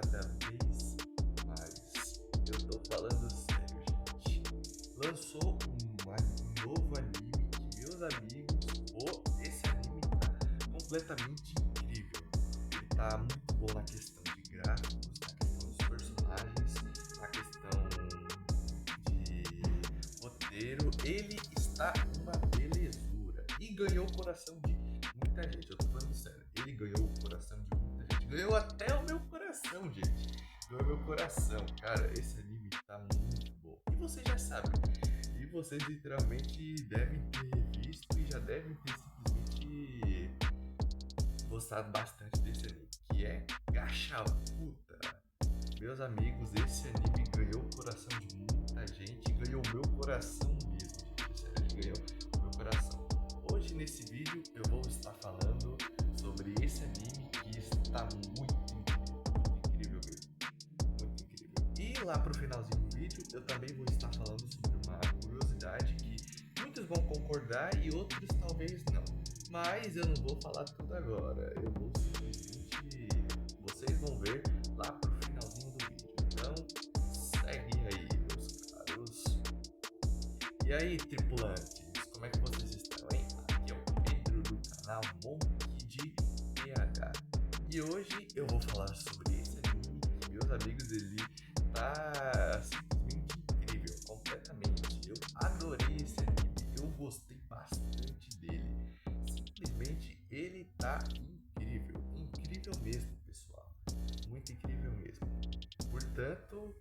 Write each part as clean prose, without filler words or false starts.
cada vez mais. Eu tô falando sério, gente. Lançou um novo anime que, meus amigos, esse anime tá completamente incrível. Ele tá muito bom na questão de gráficos, na questão dos personagens, na questão de roteiro. Ele está uma belezura e ganhou o coração de muita gente. Eu tô falando sério, ele ganhou o coração de muita gente. Ganhou até o meu coração, gente. Ganhou meu coração. Cara, esse anime tá muito bom. E você já sabe. E vocês literalmente devem ter visto e já devem ter simplesmente gostado bastante desse anime, que é Gacha Puta. Meus amigos, esse anime ganhou o coração de muita gente. Ganhou o meu coração mesmo, gente. Sério, ele ganhou o meu coração. Hoje nesse vídeo eu vou estar falando sobre esse anime que está muito incrível mesmo. Muito incrível. E lá pro finalzinho do vídeo eu também vou estar falando sobre uma curiosidade que muitos vão concordar e outros talvez não. Mas eu não vou falar tudo agora. Eu vou simplesmente... Vocês vão ver lá pro finalzinho do vídeo. Então segue aí, meus caros. E aí, tripulantes, como é que vocês estão, hein? Aqui é o Pedro do canal Monk de PH. E hoje eu vou falar sobre esse anime que, meus amigos, ele tá simplesmente incrível, completamente. Eu adorei esse anime, eu gostei bastante dele. Simplesmente ele tá incrível, incrível mesmo, pessoal. Muito incrível mesmo. Portanto,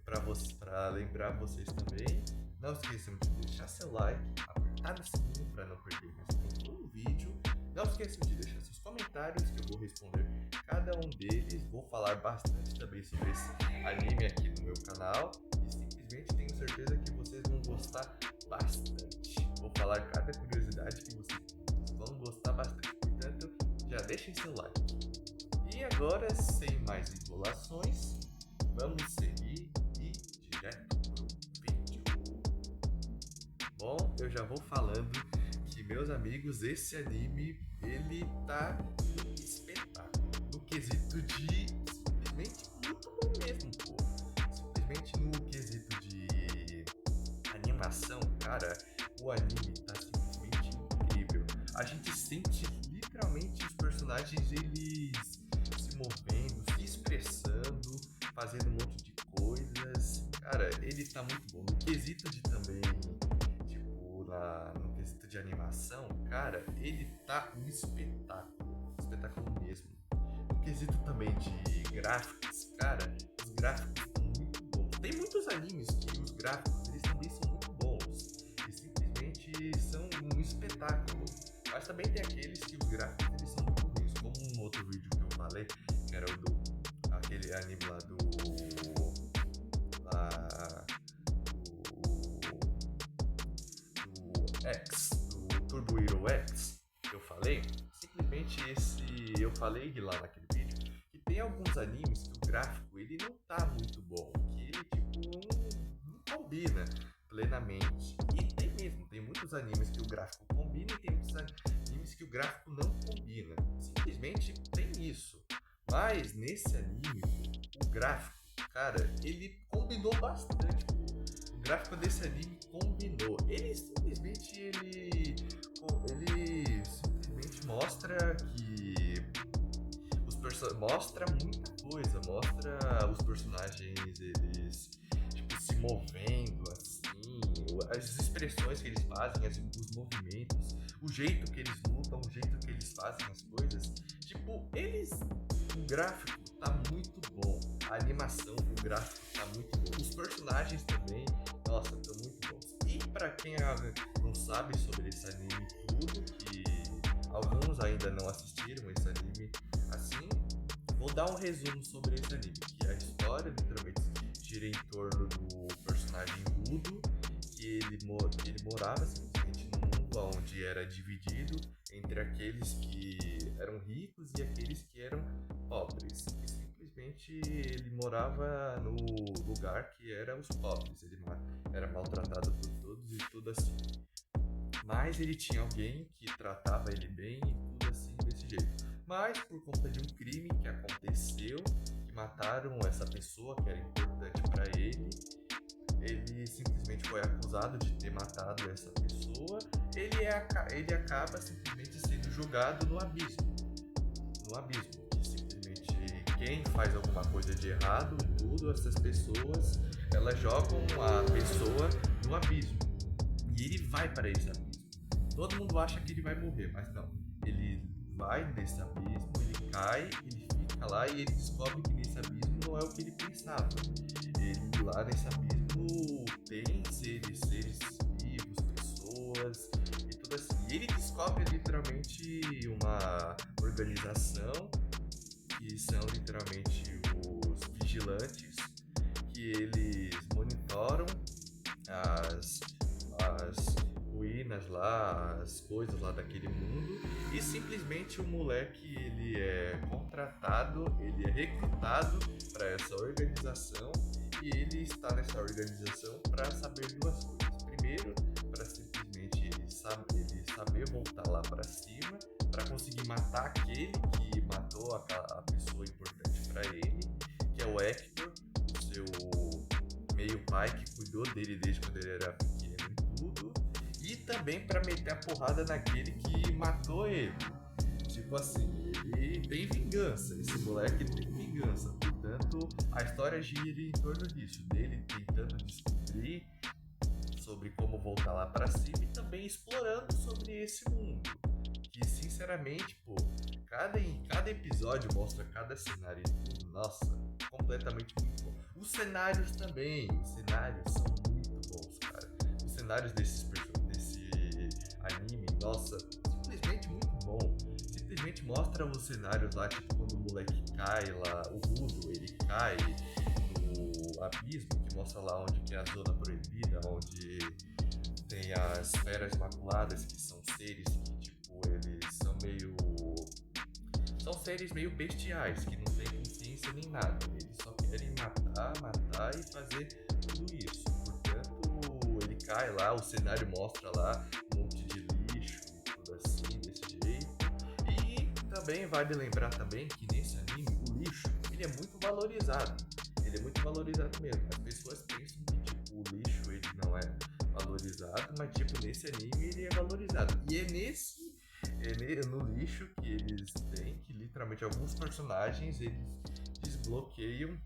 para lembrar vocês também, não esqueçam de deixar seu like, apertar no sininho para não perder mais nenhum vídeo. Não esqueçam de deixar seus comentários que eu vou responder cada um deles. Vou falar bastante também sobre esse anime aqui no meu canal e simplesmente tenho certeza que vocês vão gostar bastante. Vou falar cada curiosidade que vocês vão gostar bastante. Portanto, já deixem seu like. E agora, sem mais enrolações, vamos seguir e direto pro vídeo. Bom, eu já vou falando que, meus amigos, esse anime, ele tá um espetáculo. No quesito de simplesmente muito bom mesmo, pô. Simplesmente no quesito de animação, cara, o anime tá simplesmente incrível. A gente sente literalmente os personagens, eles se movendo, se expressando, fazendo um monte de coisas. Cara, ele tá muito bom. No quesito de também, tipo, no quesito de animação, cara, ele tá um espetáculo. Espetáculo mesmo. No quesito também de gráficos, cara, os gráficos estão muito bons. Tem muitos animes que os gráficos, eles também são muito bons. E simplesmente são um espetáculo. Mas também tem aqueles que os gráficos, eles são muito ruins. Como um outro vídeo que eu falei, que era aquele anime lá do X, do Turbo Hero X, que eu falei. Simplesmente eu falei lá naquele vídeo que tem alguns animes que o gráfico ele não tá muito bom, que ele tipo não combina plenamente. E tem mesmo, tem muitos animes que o gráfico combina e tem muitos animes que o gráfico não combina. Simplesmente tem isso. Mas nesse anime, o gráfico, cara, ele combinou bastante. O gráfico desse anime combinou. Ele simplesmente mostra que mostra muita coisa, mostra os personagens, eles tipo se movendo assim, as expressões que eles fazem, os movimentos, o jeito que eles lutam, o jeito que eles fazem as coisas. Tipo, o gráfico tá muito bom, a animação, o gráfico tá muito bom, os personagens também, nossa, estão muito bons. E pra quem não sabe sobre esse anime tudo, que alguns ainda não assistiram esse anime assim, vou dar um resumo sobre esse anime, que a história literalmente gira em torno do personagem Ludo, que ele morava simplesmente num mundo onde era dividido entre aqueles que eram ricos e aqueles que eram pobres. E simplesmente ele morava no lugar que era os pobres, ele era maltratado por todos e tudo assim. Mas ele tinha alguém que tratava ele bem e tudo assim desse jeito. Mas por conta de um crime que aconteceu, que mataram essa pessoa que era importante pra ele. Ele simplesmente foi acusado de ter matado essa pessoa. Ele acaba simplesmente sendo jogado no abismo. No abismo. Que simplesmente quem faz alguma coisa de errado, tudo, essas pessoas, elas jogam a pessoa no abismo. E ele vai para esse abismo. Todo mundo acha que ele vai morrer, mas não. Ele vai nesse abismo, ele cai, ele fica lá e ele descobre que nesse abismo não é o que ele pensava. Ele lá nesse abismo tem seres vivos, pessoas e tudo assim. E ele descobre literalmente uma organização que são literalmente os vigilantes, que eles monitoram as ruínas lá, as coisas lá daquele mundo, e simplesmente o moleque ele é contratado, ele é recrutado para essa organização, e ele está nessa organização para saber duas coisas. Primeiro, para simplesmente ele saber voltar lá para cima, para conseguir matar aquele que matou a pessoa importante para ele, que é o Hector, o seu meio pai que cuidou dele desde quando ele era pequeno e tudo, e também para meter a porrada naquele que matou ele. Tipo assim, ele tem vingança, esse moleque tem vingança, portanto a história gira em torno disso, dele tentando descobrir sobre como voltar lá pra cima e também explorando sobre esse mundo, que sinceramente, pô, cada episódio mostra cada cenário e tudo, nossa, completamente muito bom. Os cenários também, os cenários são muito bons, cara, os cenários desse anime, nossa, simplesmente muito bom. Simplesmente mostra os cenários lá, tipo quando o moleque cai lá, o Rudo, ele cai no abismo, que mostra lá onde que é a zona proibida, onde tem as feras maculadas, que são seres que, tipo, eles são seres meio bestiais, que não têm consciência nem nada, eles só querem matar e fazer tudo isso. Portanto, ele cai lá, o cenário mostra lá um monte de lixo, tudo assim, desse jeito. Também vale lembrar também que nesse anime o lixo ele é muito valorizado. Ele é muito valorizado mesmo. As pessoas pensam que tipo, o lixo ele não é valorizado, mas tipo, nesse anime ele é valorizado. E é no lixo que eles têm que literalmente alguns personagens eles desbloqueiam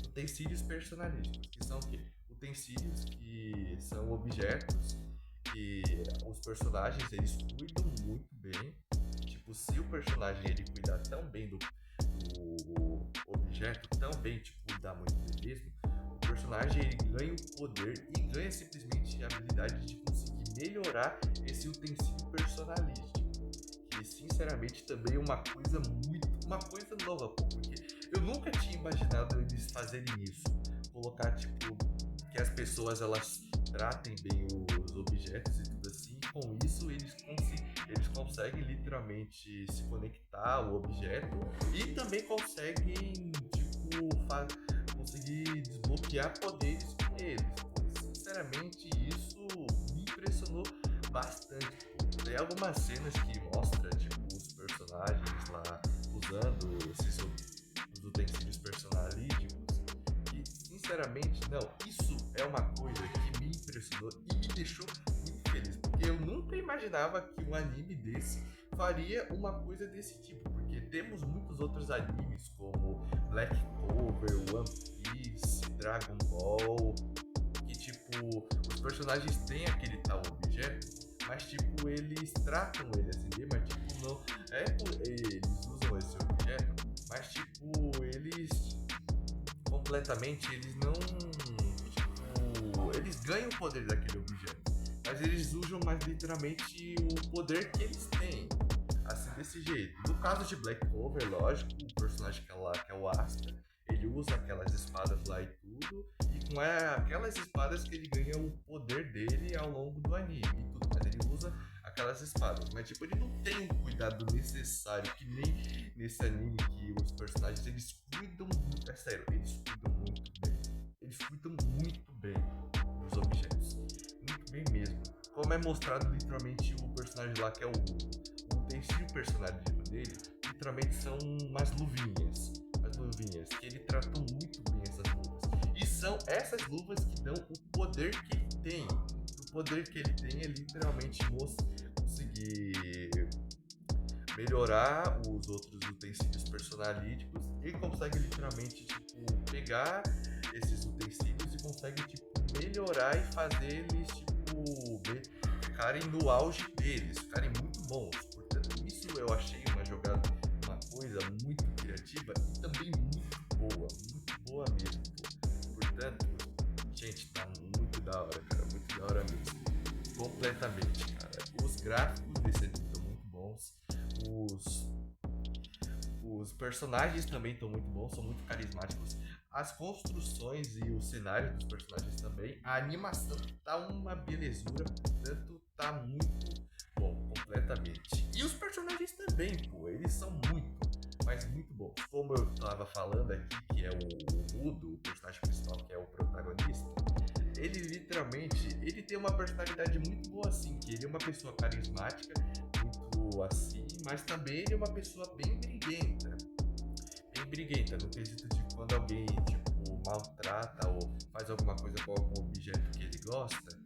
utensílios personalísticos, que são o quê? Utensílios que são objetos que os personagens eles cuidam muito bem. Se o personagem ele cuidar tão bem do objeto, tão bem, tipo, cuidar muito dele mesmo, o personagem ele ganha o poder e ganha simplesmente a habilidade de conseguir melhorar esse utensílio personalístico. Que sinceramente também é uma coisa nova, pô, porque eu nunca tinha imaginado eles fazerem isso. Colocar, tipo, que as pessoas elas tratem bem os objetos e tudo assim, e com isso eles conseguem literalmente se conectar ao objeto e também conseguem, tipo, conseguir desbloquear poderes com eles. Sinceramente, isso me impressionou bastante. Tem algumas cenas que mostram, tipo, os personagens lá usando os utensílios personalísticos e, sinceramente, não, isso é uma coisa que me impressionou e me deixou muito feliz, porque eu nunca imaginava que um anime desse faria uma coisa desse tipo, porque temos muitos outros animes como Black Clover, One Piece, Dragon Ball, que tipo, os personagens têm aquele tal objeto, mas tipo, eles tratam ele assim, mas tipo, não, eles usam esse objeto, mas tipo, eles completamente, eles não, tipo, eles ganham o poder daquele objeto, mas eles usam mais literalmente o poder que eles têm, assim, desse jeito. No caso de Black Clover, lógico, o personagem que é o Asta, ele usa aquelas espadas lá e tudo, e com aquelas espadas que ele ganha o poder dele ao longo do anime e tudo, mas ele usa aquelas espadas, mas tipo, ele não tem o cuidado necessário, que nem nesse anime que os personagens, eles cuidam muito, é sério, eles cuidam muito bem, eles cuidam muito bem dos objetos, muito bem mesmo, como é mostrado literalmente o personagem lá que é o utensílio personagem dele, literalmente são umas luvinhas luvinhas, que ele tratou muito bem essas luvas. E são essas luvas que dão o poder que ele tem. O poder que ele tem é literalmente conseguir melhorar os outros utensílios personalíticos e consegue literalmente pegar esses utensílios e consegue melhorar e fazer eles ficarem no auge deles, ficarem muito bons. Portanto, isso eu achei uma coisa muito criativa e também muito boa mesmo. Portanto, gente, tá muito da hora, cara, muito da hora mesmo. Completamente, cara. Os gráficos desse anime estão muito bons. Os personagens também estão muito bons, são muito carismáticos. As construções e os cenários dos personagens também. A animação tá uma belezura, portanto tá muito bom, completamente. E os personagens também, pô, eles são muito bons. Como eu tava falando aqui, que é o Udo, o personagem principal, que é o protagonista, ele literalmente, ele tem uma personalidade muito boa assim, que ele é uma pessoa carismática, muito assim, mas também ele é uma pessoa bem briguenta, no quesito de quando alguém, maltrata ou faz alguma coisa com algum objeto que ele gosta,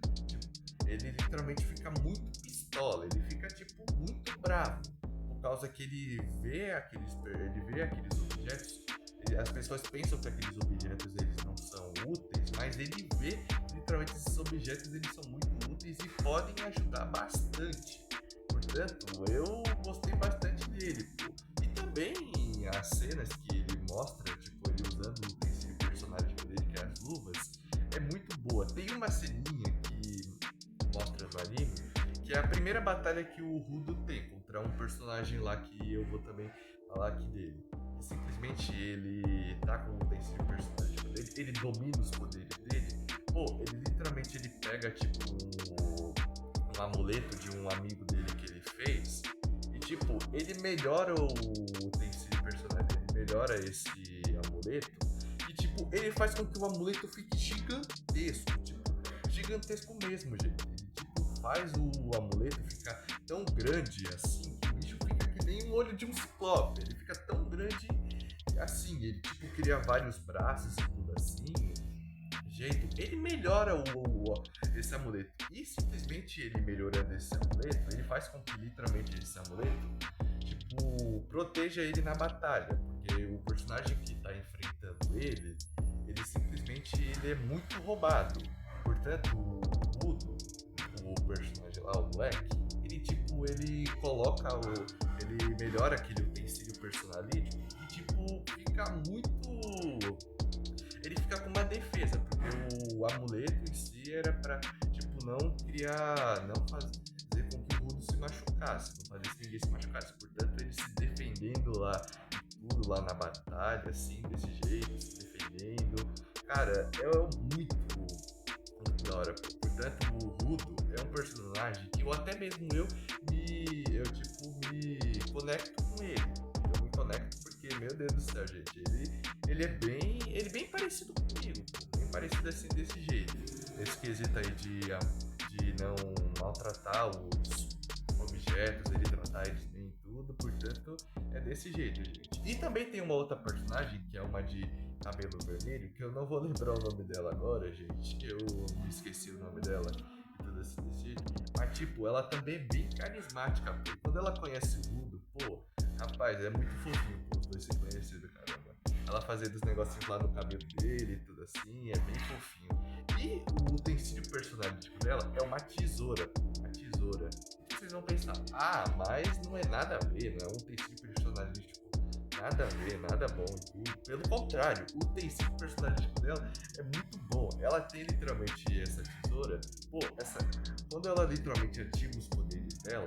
ele literalmente fica muito pistola, ele fica, muito bravo, por causa que ele vê aqueles objetos, as pessoas pensam que aqueles objetos eles não são úteis, mas ele vê literalmente esses objetos eles são muito úteis e podem ajudar bastante. Portanto, eu gostei bastante dele, pô. E também as cenas que ele mostra, ele usando o utensílio personagem dele, que é as luvas, é muito boa. Tem uma ceninha que mostra no anime, que é a primeira batalha que o Rudo tem contra um personagem lá que eu vou também falar aqui dele. E simplesmente ele tá com o utensílio personagem dele, ele domina os poderes dele. Pô, ele literalmente ele pega um amuleto de um amigo dele que ele fez e ele melhora o utensílio personagem, ele melhora esse amuleto e ele faz com que o amuleto fique gigantesco mesmo, gente. Ele faz o amuleto ficar tão grande assim que o bicho fica que nem um olho de um ciclope, ele fica tão grande assim, ele cria vários braços e tudo assim. Ele melhora esse amuleto e simplesmente ele melhorando esse amuleto, ele faz com que literalmente esse amuleto proteja ele na batalha, porque o personagem que tá enfrentando ele simplesmente ele é muito roubado. Portanto, o personagem lá, o moleque, ele coloca ele melhora aquele utensílio personalítico e fica muito, ele fica com uma defesa, porque o amuleto em si era pra, não fazer com que o Rudo se machucasse, não fazer com que ninguém se machucasse. Portanto, ele se defendendo lá, tudo lá na batalha, assim, desse jeito, se defendendo. Cara, é muito da hora. Portanto, o Rudo é um personagem que até mesmo eu me conecto com ele. Eu me conecto porque, meu Deus do céu, gente, ele é bem parecido comigo, bem parecido assim desse jeito. Nesse quesito aí de não maltratar os objetos, ele tratar eles bem e tudo, portanto, é desse jeito, gente. E também tem uma outra personagem, que é uma de cabelo vermelho, que eu não vou lembrar o nome dela agora, gente, eu me esqueci o nome dela e tudo assim desse jeito. Mas, ela também é bem carismática, pô. Quando ela conhece o Rudo, pô, rapaz, é muito fofinho, pô, os dois se conhecerem, caramba. Ela fazendo os negocinhos lá no cabelo dele e tudo assim, é bem fofinho. E o utensílio personalístico dela é uma tesoura, uma tesoura. E vocês vão pensar, mas não é nada a ver, não é um utensílio personalístico, nada a ver, nada bom e tudo. Pelo contrário, o utensílio personalístico dela é muito bom. Ela tem literalmente essa tesoura, quando ela literalmente ativa os poderes dela,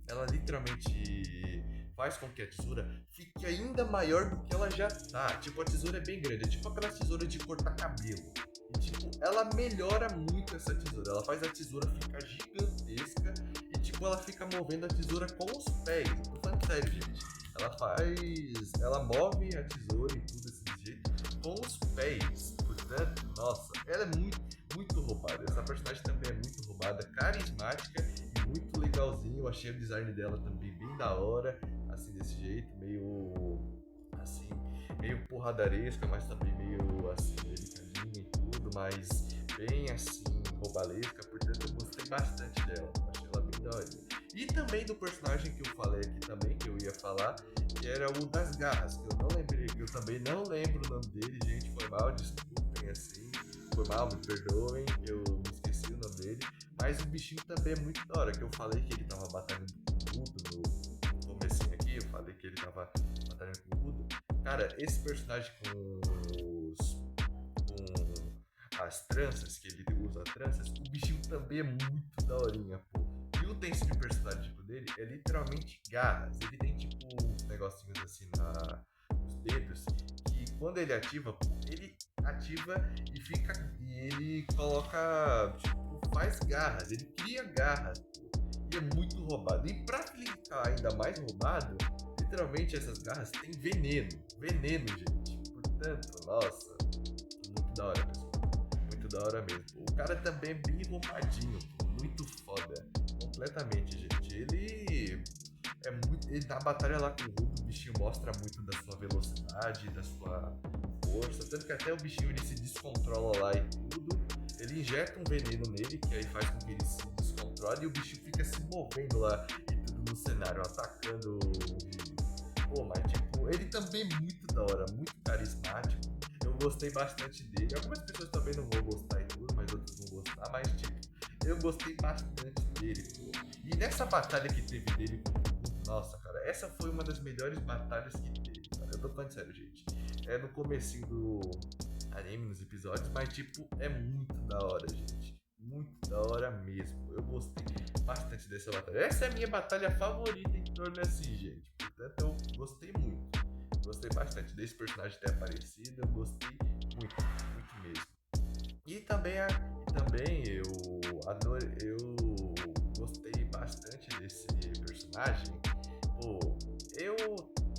ela literalmente faz com que a tesoura fique ainda maior do que ela já tá. A tesoura é bem grande, é tipo aquela tesoura de cortar cabelo. E ela melhora muito essa tesoura. Ela faz a tesoura ficar gigantesca e ela fica movendo a tesoura com os pés. Eu tô falando sério, gente. Ela move a tesoura e tudo desse jeito com os pés. Portanto, nossa, ela é muito roubada. Essa personagem também é muito roubada, carismática e muito legalzinho. Eu achei o design dela também bem da hora, assim, desse jeito, meio meio porradaresca, mas também meio assim, delicadinha e tudo, mas bem assim, roubalesca, portanto eu gostei bastante dela, achei ela bem da hora. E também do personagem que eu falei aqui também, que eu ia falar, que era o das garras, que eu não lembrei, que eu também não lembro o nome dele, gente, foi mal, desculpem assim, foi mal, me perdoem, eu me esqueci o nome dele, mas o bichinho também é muito da hora, que eu falei que ele tava batalhando com tudo no comecinho aqui, eu falei que ele tava batalhando com tudo. Cara, esse personagem com as tranças, que ele usa tranças, o bichinho também é muito daorinha, pô. E o tenso de personagem tipo, dele é literalmente garras. Ele tem tipo uns negocinhos assim nos dedos, que quando ele ativa, pô, ele ativa e fica. E ele coloca. Tipo, faz garras, ele cria garras, pô. E é muito roubado. E pra ficar ainda mais roubado, literalmente essas garras têm veneno. Veneno, gente. Portanto, nossa, muito da hora, pessoal. Muito da hora mesmo. O cara também é bem roubadinho, pô. Muito foda. Completamente, gente. Ele é muito. Ele na batalha lá com o Rudo, o bichinho mostra muito da sua velocidade, da sua força. Tanto que até o bichinho ele se descontrola lá e tudo. Ele injeta um veneno nele, que aí faz com que ele se descontrole e o bichinho fica se movendo lá e tudo no cenário, atacando. Pô, mas tipo, ele também é muito da hora, muito carismático. Eu gostei bastante dele. Algumas pessoas também não vão gostar e tudo, mas outras vão gostar, mas tipo, eu gostei bastante dele, pô. E nessa batalha que teve dele com o Goku, nossa, cara, essa foi uma das melhores batalhas que teve, cara. Eu tô falando sério, gente. É no comecinho do anime, nos episódios, mas tipo, é muito da hora, gente. Muito da hora mesmo. Eu gostei bastante dessa batalha. Essa é a minha batalha favorita em torno assim, gente. Portanto, eu gostei muito. Gostei bastante desse personagem ter aparecido. Eu gostei muito, muito mesmo. E também eu adorei, eu gostei bastante desse personagem. Pô, eu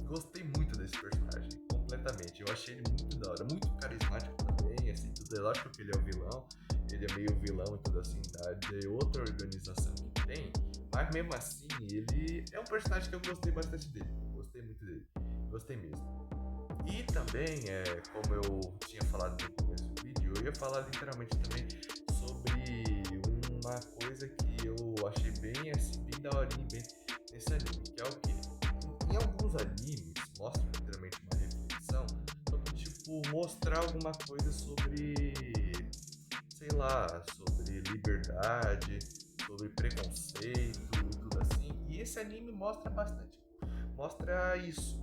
gostei muito desse personagem, completamente. Eu achei ele muito da hora, muito carismático também, assim, tudo. É lógico que ele é o vilão, ele é meio vilão e tudo assim, de outra organização que tem, mas mesmo assim, ele é um personagem que eu gostei bastante dele. Gostei muito dele, gostei mesmo. E também, como eu tinha falado no começo do vídeo, eu ia falar literalmente também sobre uma coisa que eu achei bem assim, bem daorinha bem nesse anime, que é o que? Em alguns animes mostra literalmente uma reflexão sobre, tipo, mostrar alguma coisa sobre, sei lá, sobre liberdade, sobre preconceito e tudo assim. E esse anime mostra bastante. Mostra isso,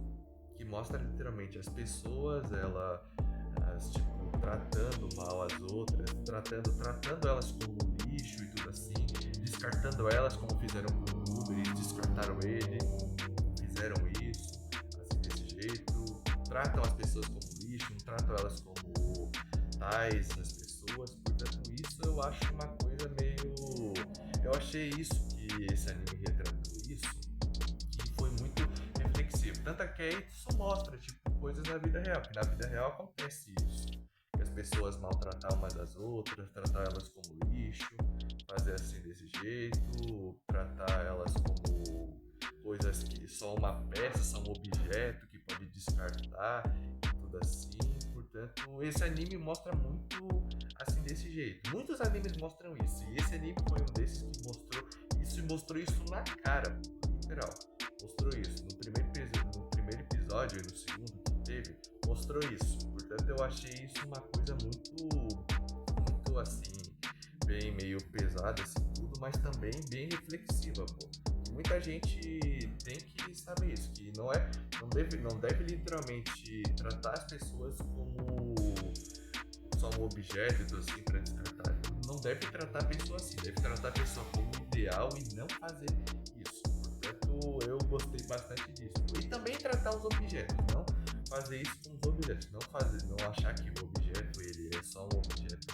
que mostra literalmente as pessoas, tipo, tratando mal as outras, tratando elas como lixo e tudo assim, descartando elas como fizeram com o Uber, eles descartaram ele, fizeram isso, assim, desse jeito, tratam as pessoas como lixo, não tratam elas como tais, as pessoas, portanto isso eu acho uma coisa meio... Eu achei isso, que esse anime retratou isso, que foi muito reflexivo. Tanto é que aí só mostra, tipo, coisas na vida real, que na vida real acontece isso. Que as pessoas maltratar umas das outras, tratar elas como lixo, fazer assim desse jeito, tratar elas como coisas que são uma peça, são um objeto que pode descartar e tudo assim. Portanto, esse anime mostra muito assim desse jeito. Muitos animes mostram isso, e esse anime foi um desses que mostrou isso e mostrou isso na cara, literal. Mostrou isso no primeiro episódio e no segundo que teve, mostrou isso. Portanto, eu achei isso uma coisa muito assim, bem meio pesada assim tudo, mas também bem reflexiva, pô. Muita gente tem que saber isso, que não deve literalmente tratar as pessoas como só um objeto assim para descartar. Não deve tratar a pessoa assim, deve tratar a pessoa como ideal e não fazer isso. Portanto, eu gostei bastante disso. E também tratar os objetos, não fazer isso com os objetos, não achar que o objeto ele é só um objeto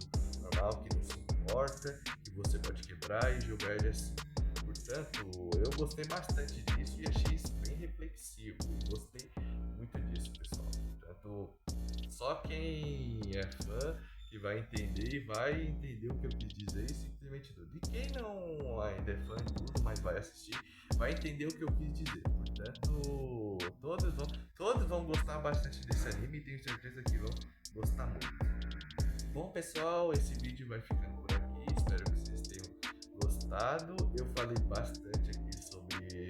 normal, que não se importa, que você pode quebrar e jogar ele assim. Portanto, eu gostei bastante disso e achei isso bem reflexivo. E gostei muito disso, pessoal. Portanto, só quem é fã que vai entender e vai entender o que eu quis dizer e simplesmente tudo. E quem não ainda é fã de tudo, mas vai assistir, vai entender o que eu quis dizer. Portanto, todos vão gostar bastante desse anime e tenho certeza que vão gostar muito. Bom, pessoal, esse vídeo vai ficando por aqui. Espero que vocês tenham gostado. Eu falei bastante aqui sobre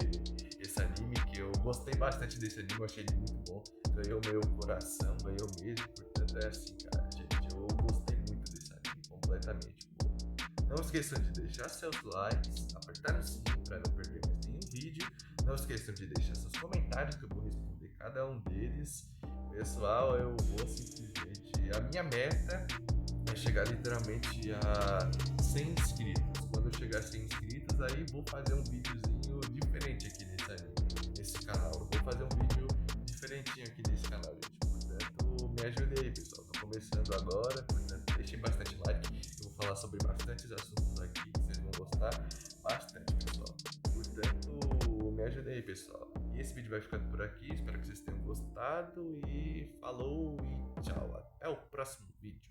esse anime, que eu gostei bastante desse anime, eu achei ele muito bom. Ganhou meu coração, ganhou mesmo. Portanto, é assim, cara, gente, eu gostei muito desse anime, completamente. Não esqueçam de deixar seus likes, apertar no sininho para não perder mais nenhum vídeo. Não esqueçam de deixar seus comentários, que eu vou responder cada um deles. Pessoal, eu vou simplesmente... A minha meta é chegar literalmente a 100 inscritos. Quando eu chegar a 100 inscritos, aí vou fazer um videozinho diferente aqui nesse canal. Eu vou fazer um vídeo diferentinho aqui nesse canal, gente. Portanto, me ajude aí, pessoal. Tô começando agora, portanto, deixem bastante like. Eu vou falar sobre bastantes assuntos aqui que vocês vão gostar bastante, pessoal. Portanto, me ajude aí, pessoal. E esse vídeo vai ficando por aqui. Espero que vocês tenham gostado. E falou e tchau. Até o próximo vídeo.